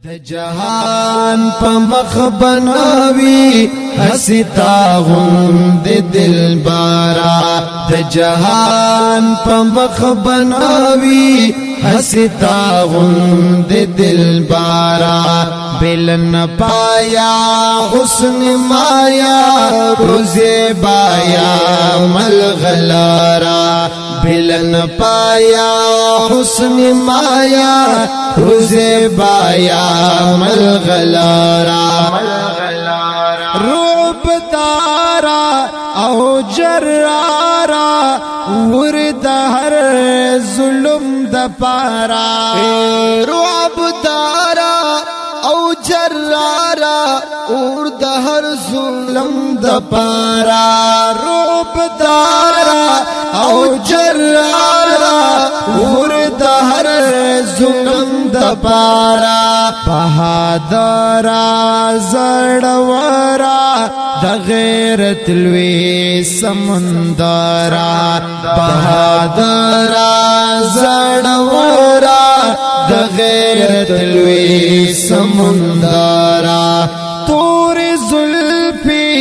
د جهان په مخ بناوي حستا غوند دلبارا د جهان په مخ بناوي حستا غوند دلبارا بلن پایا حسن مایا روزے بایا ملغلارا بلن پایا حسن مایا روزے بایا ملغلارا روب دارا او جرارا ورد هر ظلم د پارا روب دارا او جرارا ورد هر ظلم د پارا روب دارا او جرارا ورد هر ظلم د پارا بہادرا زړورا د غیرت لوی سمندرا بہادرا زړورا د غیرت لوی سمندرا تور زلفی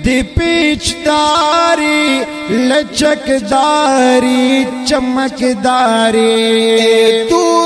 دی پیچداری لچکداری چمکداری تور